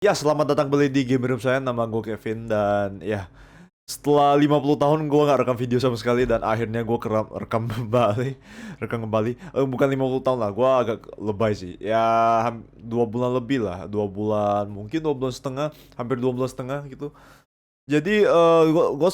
Ya, selamat datang kembali di Game Room saya, nama gue Kevin, dan ya, setelah 50 tahun gue nggak rekam video sama sekali, dan akhirnya gue rekam kembali, bukan 50 tahun lah, gue agak lebay sih, ya 2 bulan lebih lah, 2 bulan, mungkin 2 bulan setengah, hampir 2 bulan setengah gitu. Jadi gue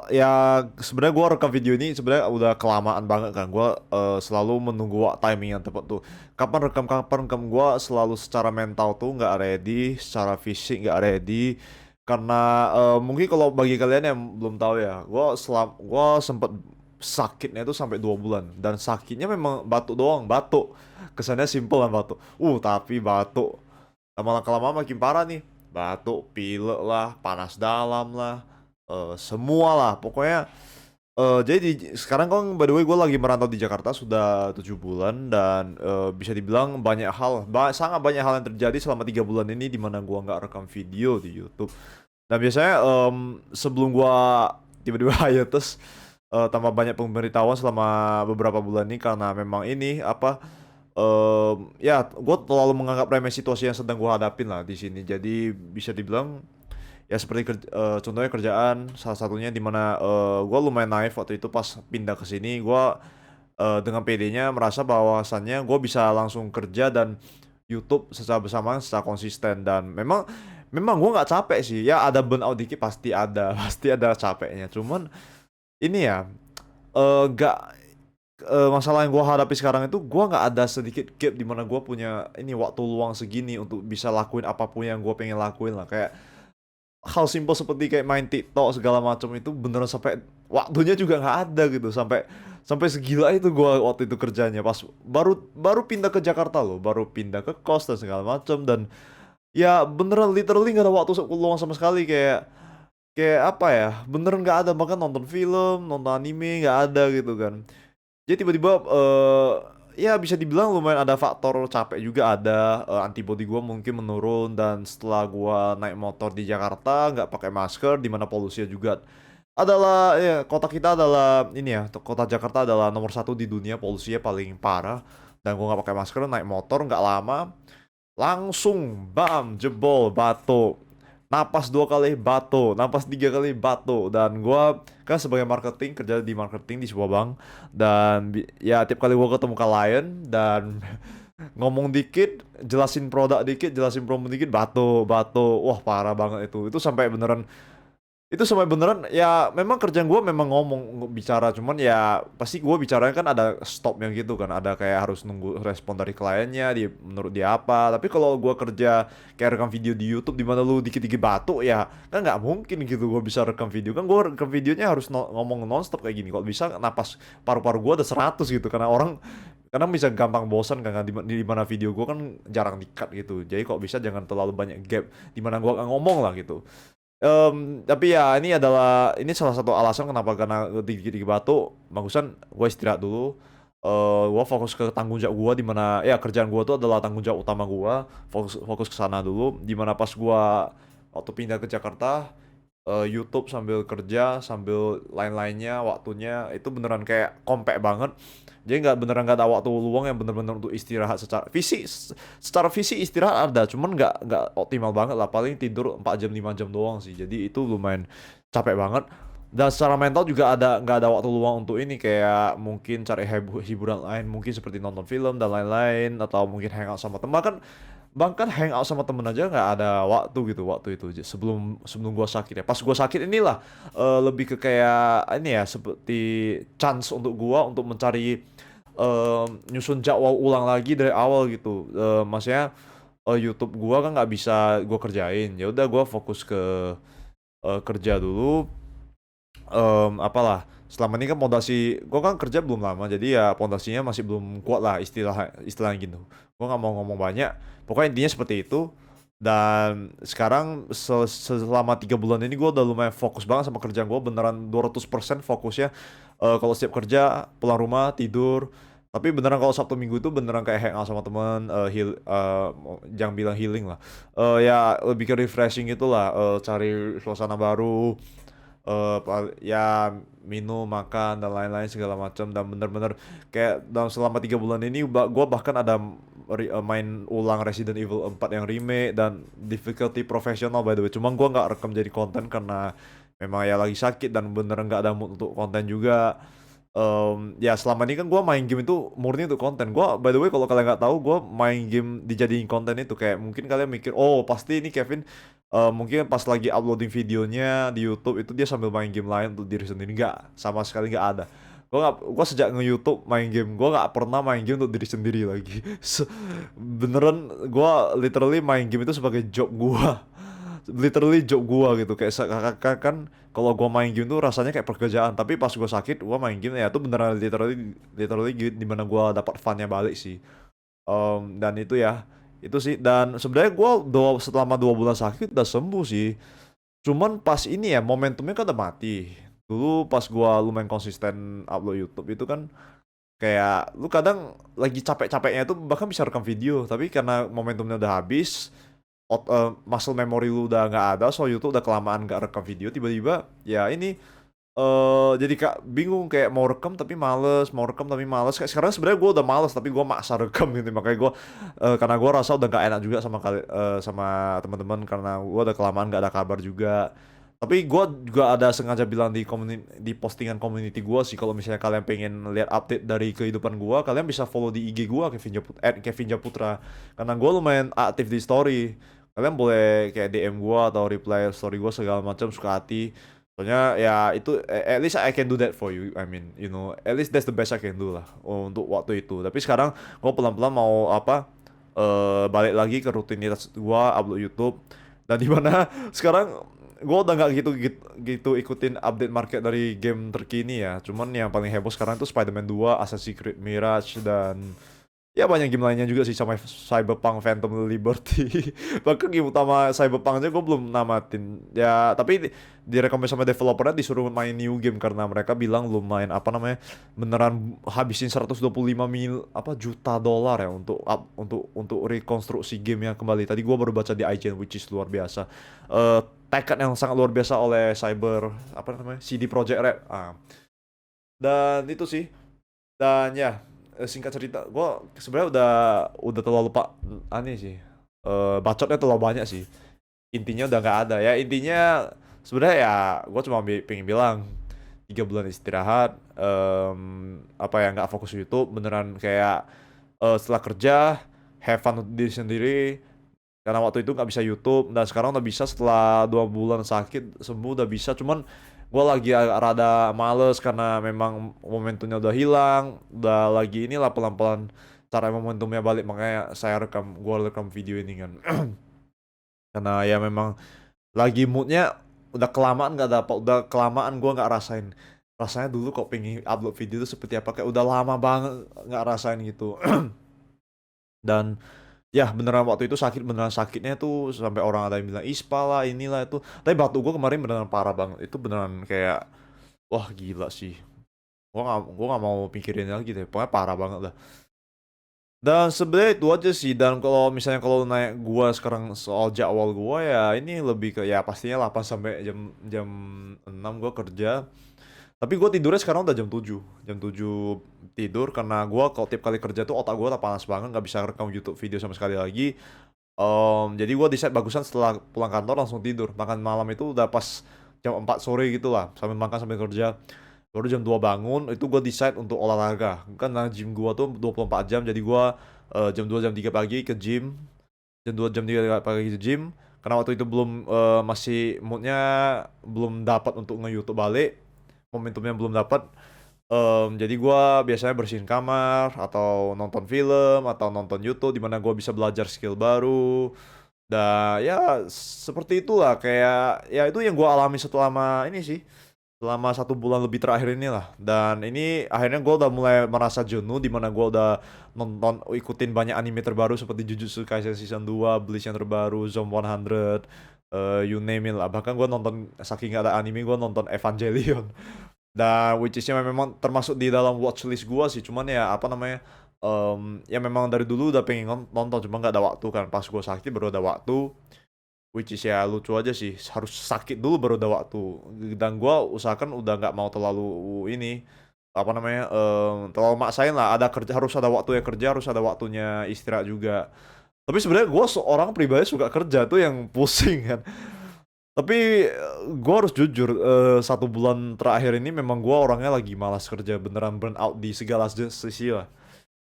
ya sebenarnya gue rekam video ini sebenarnya udah kelamaan banget kan. Gue selalu menunggu timing yang tepat tuh. Kapan rekam gue selalu secara mental tuh nggak ready, secara fisik nggak ready. Karena mungkin kalau bagi kalian yang belum tahu ya, gue sempet sakitnya itu sampai 2 bulan, dan sakitnya memang batuk doang, batuk. Kesannya simple kan batuk. Tapi batuk lama-lama makin parah nih. Batuk, pilek lah, panas dalam lah, semua lah pokoknya. Jadi sekarang kan by the way gue lagi merantau di Jakarta sudah 7 bulan, dan bisa dibilang banyak hal, sangat banyak hal yang terjadi selama 3 bulan ini di mana gue nggak rekam video di YouTube. Dan biasanya sebelum gue tiba-tiba hiatus, tambah banyak pemberitahuan selama beberapa bulan ini karena memang ini apa, ya gue terlalu menganggap remeh situasi yang sedang gue hadapin lah di sini. Jadi bisa dibilang ya seperti contohnya kerjaan salah satunya, di mana gue lumayan naif waktu itu pas pindah ke sini. Gue dengan PD-nya merasa bahwasannya gue bisa langsung kerja dan YouTube secara bersamaan secara konsisten. Dan memang memang gue nggak capek sih, ya ada burnout dikit pasti ada pasti ada capeknya. Cuman ini ya, nggak masalah yang gue hadapi sekarang itu, gue nggak ada sedikit gap di mana gue punya ini waktu luang segini untuk bisa lakuin apapun yang gue pengen lakuin lah. Kayak hal simpel seperti kayak main TikTok segala macam itu beneran sampai waktunya juga nggak ada gitu. Sampai sampai segila itu gua waktu itu kerjanya pas baru baru pindah ke Jakarta loh, baru pindah ke kos dan segala macam. Dan ya beneran literally nggak ada waktu luang sama sekali. Kayak kayak apa ya, beneran nggak ada, bahkan nonton film, nonton anime nggak ada gitu kan. Jadi tiba-tiba ya bisa dibilang lumayan ada faktor capek juga ada, antibody gua mungkin menurun. Dan setelah gua naik motor di Jakarta nggak pakai masker, di mana polusinya juga adalah, ya kota kita adalah ini ya, kota Jakarta adalah nomor satu di dunia polusinya paling parah. Dan gua nggak pakai masker naik motor, nggak lama langsung bam jebol batuk. Napas 2 kali batuk, napas 3 kali batuk. Dan gua kan sebagai marketing, kerja di marketing di sebuah bank. Dan ya tiap kali gua ketemu klien dan ngomong dikit, jelasin produk dikit, jelasin promo dikit, batuk, batuk. Wah, parah banget itu. Itu sampai beneran ya, memang kerjaan gue memang ngomong bicara, cuman ya pasti gue bicaranya kan ada stopnya gitu kan, ada kayak harus nunggu respon dari kliennya, dia menurut dia apa. Tapi kalau gue kerja kayak rekam video di YouTube di mana lu dikit-dikit batuk, ya kan nggak mungkin gitu gue bisa rekam video. Kan gue rekam videonya harus ngomong nonstop kayak gini. Kalau bisa napas paru-paru gue ada 100 gitu, karena orang karena bisa gampang bosan kan, di mana video gue kan jarang di-cut gitu. Jadi kalau bisa jangan terlalu banyak gap di mana gue ngomong lah gitu. Tapi ya ini salah satu alasan kenapa, karena dikit-dikit batuk, bagusan gue istirahat dulu. Gue fokus ke tanggung jawab gue, di mana ya kerjaan gue tuh adalah tanggung jawab utama gue. Fokus fokus ke sana dulu, di mana pas gue waktu pindah ke Jakarta, YouTube sambil kerja sambil lain-lainnya, waktunya itu beneran kayak compact banget. Jadi nggak ada waktu luang yang bener-bener untuk istirahat secara fisik. Secara fisik istirahat ada, cuman nggak optimal banget lah. Paling tidur 4 jam 5 jam doang sih. Jadi itu lumayan capek banget. Dan secara mental juga nggak ada waktu luang untuk ini, kayak mungkin cari hiburan lain, mungkin seperti nonton film dan lain-lain, atau mungkin hangout sama teman kan. Bahkan hangout sama temen aja nggak ada waktu gitu waktu itu, sebelum sebelum gua sakit ya. Pas gua sakit inilah lebih ke kayak ini ya, seperti chance untuk gua untuk mencari, nyusun jadwal ulang lagi dari awal gitu. Maksudnya YouTube gua kan nggak bisa gua kerjain. Ya udah gua fokus ke kerja dulu. Apalah, selama ini kan pondasi gue kan kerja belum lama, jadi ya pondasinya masih belum kuat lah, istilahnya gitu. Gue nggak mau ngomong banyak, pokoknya intinya seperti itu. Dan sekarang selama 3 bulan ini gue udah lumayan fokus banget sama kerjaan gue, beneran 200% fokusnya. Kalau setiap kerja pulang rumah tidur. Tapi beneran kalau Sabtu Minggu itu beneran kayak hangout sama teman, jangan bilang healing lah, ya lebih ke refreshing itulah, cari suasana baru, ya minum, makan dan lain-lain segala macam. Dan bener-bener kayak dalam selama 3 bulan ini gue bahkan ada main ulang Resident Evil 4 yang remake dan difficulty profesional by the way. Cuma gue nggak rekam jadi konten karena memang ya lagi sakit dan beneran nggak ada mood untuk konten juga. Ya selama ini kan gue main game itu murni untuk konten. Gue by the way kalau kalian nggak tahu gue main game dijadiin konten itu kayak mungkin kalian mikir oh pasti ini Kevin mungkin pas lagi uploading videonya di YouTube itu dia sambil main game lain untuk diri sendiri. Nggak, sama sekali nggak ada. Gue sejak nge-YouTube main game, gue nggak pernah main game untuk diri sendiri lagi. Beneran, gue literally main game itu sebagai job gue. Literally job gue gitu. Kan kalau gue main game tuh rasanya kayak pekerjaan. Tapi pas gue sakit, gue main game ya itu beneran literally dimana gue dapat funnya balik sih. Dan itu ya, itu sih. Dan sebenarnya gue selama 2 bulan sakit udah sembuh sih. Cuman pas ini ya momentumnya kan udah mati. Dulu pas gua lumayan konsisten upload YouTube itu kan kayak lu kadang lagi capek-capeknya itu bahkan bisa rekam video, tapi karena momentumnya udah habis, muscle memory lu udah nggak ada, so YouTube udah kelamaan nggak rekam video, tiba-tiba ya ini jadi kak bingung kayak mau rekam tapi males, mau rekam tapi males. Kayak sekarang sebenarnya gue udah males tapi gue maksa rekam gitu, makanya gue karena gue rasa udah nggak enak juga sama teman-teman karena gue udah kelamaan nggak ada kabar juga. Tapi gue juga ada sengaja bilang di postingan community gue sih kalau misalnya kalian pengen lihat update dari kehidupan gue, kalian bisa follow di IG gue Kevin Japutra karena gue lumayan aktif di story. Kalian boleh kayak DM gue atau reply story gue segala macam suka hati. Soalnya ya itu at least I can do that for you. I mean, you know, at least that's the best I can do lah untuk waktu itu. Tapi sekarang gue pelan-pelan mau balik lagi ke rutinitas gue upload YouTube dan di mana sekarang gue udah nggak gitu ikutin update market dari game terkini ya. Cuman yang paling heboh sekarang itu Spider-Man 2, Assassin's Creed Mirage dan ya banyak game lainnya juga sih sama Cyberpunk Phantom Liberty. Bahkan game utama Cyberpunk aja gue belum namatin. Ya tapi direkomend sama developernya disuruh main new game karena mereka bilang lumayan beneran habisin 125 juta dolar ya untuk rekonstruksi game yang kembali. Tadi gue baru baca di IGN which is luar biasa. Tekad yang sangat luar biasa oleh CD Projekt Red. Dan itu sih. Dan ya singkat cerita, gue sebenarnya udah terlalu aneh sih. Bacotnya terlalu banyak sih. Intinya udah nggak ada ya. Intinya sebenarnya ya gue cuma pengen bilang 3 bulan istirahat. Nggak fokus YouTube. Beneran kayak setelah kerja, have fun untuk diri sendiri. Karena waktu itu nggak bisa YouTube dan sekarang udah bisa setelah 2 bulan sakit sembuh udah bisa. Cuman gue lagi rada males karena memang momentumnya udah hilang, udah lagi inilah pelan-pelan cara momentumnya balik, makanya gue rekam video ini kan. Karena ya memang lagi moodnya udah kelamaan nggak dapat, udah kelamaan gue nggak rasain rasanya dulu kok pengen upload video itu seperti apa, kayak udah lama banget nggak rasain gitu. Dan ya beneran waktu itu beneran sakitnya tuh sampai orang ada yang bilang ispa lah inilah itu. Tapi batuk gue kemarin beneran parah banget. Itu beneran kayak wah gila sih. Gua nggak mau pikirin lagi deh. Pokoknya parah banget lah. Dan sebenarnya itu aja sih. Dan kalau nanya gue sekarang soal jadwal gue ya ini lebih ke ya pastinya 8 sampai jam jam 6 gue kerja. Tapi gue tidurnya sekarang udah jam 7 tidur karena gue kalau tiap kali kerja tuh otak gue udah panas banget, nggak bisa rekam YouTube video sama sekali lagi. Jadi gue decide bagusan setelah pulang kantor langsung tidur. Makan malam itu udah pas jam 4 sore gitu lah, sambil makan sambil kerja. Baru jam 2 bangun, itu gue decide untuk olahraga. Karena gym gue tuh 24 jam, jadi gue jam 2 jam 3 pagi ke gym. Jam 2 jam 3 pagi ke gym. Karena waktu itu masih moodnya belum dapat untuk nge-YouTube balik. Momentumnya belum dapat. Jadi gue biasanya bersihin kamar atau nonton film atau nonton YouTube di mana gue bisa belajar skill baru. Dan ya seperti itulah, kayak ya itu yang gue alami selama 1 bulan lebih terakhir inilah. Dan ini akhirnya gue udah mulai merasa jenuh di mana gue udah ikutin banyak anime terbaru seperti Jujutsu Kaisen Season 2, Bleach yang terbaru, Zone 100, you name it lah. Bahkan gue nonton, saking gak ada anime, gue nonton Evangelion. Dan which is-nya memang termasuk di dalam watchlist gue sih. Cuman ya ya memang dari dulu udah pengen nonton, cuma gak ada waktu kan. Pas gue sakit baru ada waktu. Which is ya lucu aja sih, harus sakit dulu baru ada waktu. Dan gue usahakan udah gak mau terlalu ini apa namanya, terlalu maksain lah, ada kerja harus ada waktunya kerja, harus ada waktunya istirahat juga. Tapi sebenarnya gue seorang pribadi suka kerja tuh yang pusing kan. Tapi gue harus jujur, 1 bulan terakhir ini memang gue orangnya lagi malas kerja, beneran burn out di segala sisi lah.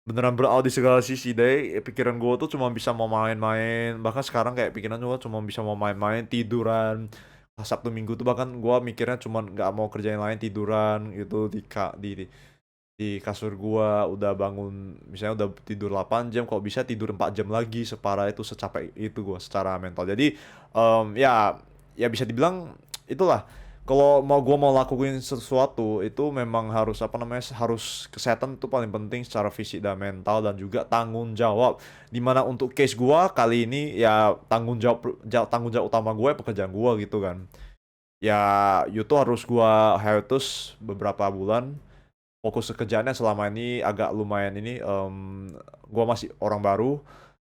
Beneran burn out di segala sisi deh. Pikiran gue tuh cuma bisa mau main-main. Bahkan sekarang kayak pikiran gue cuma bisa mau main-main, tiduran. Sabtu Minggu tuh bahkan gue mikirnya cuma nggak mau kerjain lain, tiduran gitu di kasur gua, udah bangun misalnya udah tidur 8 jam, kalau bisa tidur 4 jam lagi, separah itu, secapek itu gua secara mental. Jadi ya ya bisa dibilang itulah, kalau gua mau lakuin sesuatu itu memang harus apa namanya, harus kesehatan itu paling penting secara fisik dan mental, dan juga tanggung jawab. Dimana untuk case gua kali ini ya tanggung jawab utama gue pekerjaan gua gitu kan. Ya itu harus gua hiatus beberapa bulan. Fokus ke kerjaannya selama ini agak lumayan ini, gua masih orang baru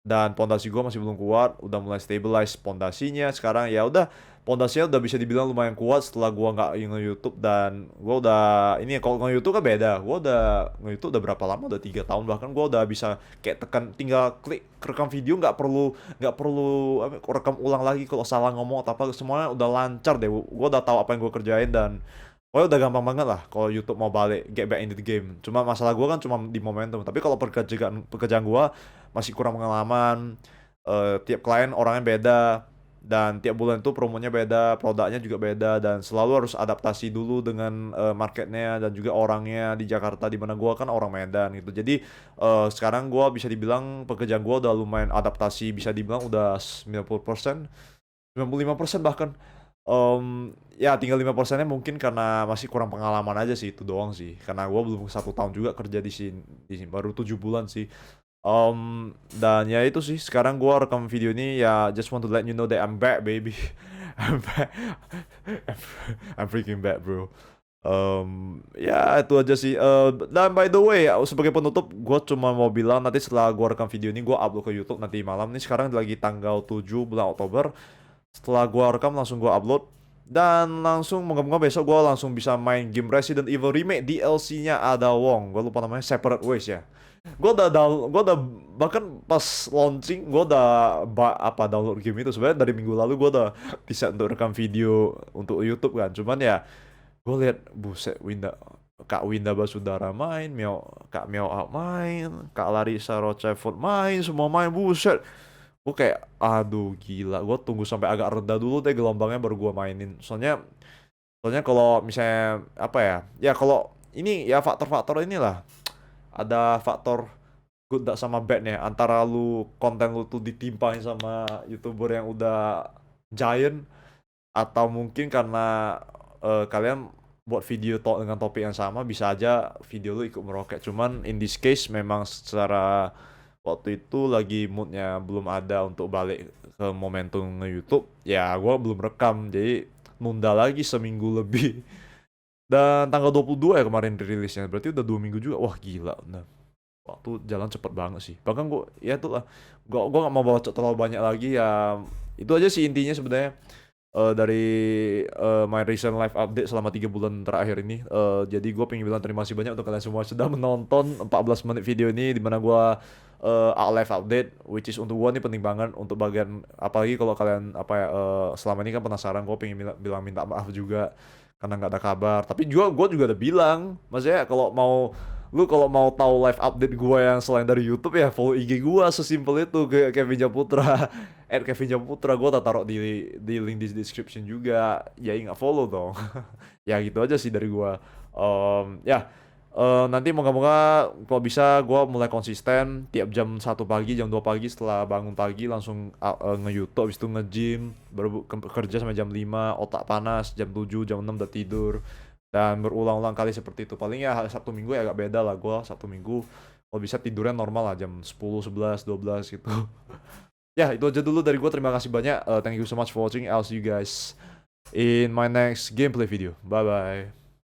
dan pondasi gua masih belum kuat, udah mulai stabilize pondasinya sekarang, ya udah pondasinya udah bisa dibilang lumayan kuat setelah gua nggak nge-YouTube. Dan gua udah ini, kalau nge-YouTube kan beda, gua udah nge-YouTube udah berapa lama, udah 3 tahun bahkan, gua udah bisa kayak tinggal klik rekam video, nggak perlu rekam ulang lagi kalau salah ngomong atau apa, semuanya udah lancar deh. Gua udah tahu apa yang gua kerjain, dan pokoknya udah gampang banget lah kalau YouTube mau balik, get back into the game. Cuma masalah gua kan cuma di momentum. Tapi kalau pekerjaan gua masih kurang pengalaman, tiap klien orangnya beda, dan tiap bulan itu promonya beda, produknya juga beda, dan selalu harus adaptasi dulu dengan marketnya dan juga orangnya di Jakarta, di mana gua kan orang Medan gitu. Jadi sekarang gua bisa dibilang pekerjaan gua udah lumayan adaptasi, bisa dibilang udah 90%, 95% bahkan. Ya tinggal 5%-nya mungkin karena masih kurang pengalaman aja sih, itu doang sih. Karena gue belum 1 tahun juga kerja di sini baru 7 bulan sih. Dan ya itu sih, sekarang gue rekam video ini ya just want to let you know that I'm back baby. I'm back. I'm freaking back bro. Ya itu aja sih. Dan by the way, sebagai penutup gue cuma mau bilang, nanti setelah gue rekam video ini gue upload ke YouTube nanti malam. Nih sekarang lagi tanggal 7 bulan Oktober. Setelah gua rekam langsung gua upload, dan langsung moga-moga besok gua langsung bisa main game Resident Evil Remake. DLC-nya ada Wong, gua lupa namanya, Separate Ways ya. Gua udah bahkan pas launching gua udah download game itu. Sebenarnya dari minggu lalu gua udah bisa untuk rekam video untuk YouTube kan. Cuman ya gua lihat buset, Kak Winda Basudara main, Kak Miao main, Kak Larissa Rochefort main, semua main, buset. Gue kayak, aduh gila, gue tunggu sampai agak reda dulu deh gelombangnya baru gue mainin. Soalnya kalau misalnya apa ya, ya kalau ini ya faktor-faktor inilah, ada faktor good sama badnya. Antara konten lu tuh ditimpain sama YouTuber yang udah giant, atau mungkin karena kalian buat video dengan topik yang sama, bisa aja video lu ikut meroket. Cuman in this case memang secara waktu itu lagi moodnya belum ada untuk balik ke momentum nge-YouTube, ya gue belum rekam, jadi nunda lagi seminggu lebih. Dan tanggal 22 ya kemarin rilisnya, berarti udah 2 minggu juga. Wah gila, nah, waktu jalan cepet banget sih. Bahkan gue, ya itulah, gue gak mau bawa terlalu banyak lagi ya. Itu aja sih intinya sebenarnya, dari my recent live update selama 3 bulan terakhir ini. Jadi gue pengen bilang terima kasih banyak untuk kalian semua sudah menonton 14 menit video ini, dimana gue live update, which is untuk gue nih penting banget untuk bagian, apalagi kalau kalian selama ini kan penasaran. Gue pengen bilang minta maaf juga karena nggak ada kabar. Tapi gue juga udah bilang, maksudnya kalau mau tahu live update gue yang selain dari YouTube, ya follow IG gue, sesimpel itu, ke Kevin Japutra. Kevin Japutra, gue tak taruh di link di description juga. Ya ingat follow dong. Ya gitu aja sih dari gue. Ya nanti moga-moga kalau bisa gue mulai konsisten tiap jam 1 pagi, jam 2 pagi setelah bangun pagi langsung nge-YouTube, habis itu nge-gym, baru kerja sampai jam 5, otak panas, jam 7, jam 6 udah tidur, dan berulang-ulang kali seperti itu. Paling ya Sabtu Minggu ya agak beda lah, gue Sabtu Minggu kalau bisa tidurnya normal lah jam 10, 11, 12 gitu. Ya itu aja dulu dari gue, terima kasih banyak, thank you so much for watching, I'll see you guys in my next gameplay video, bye bye.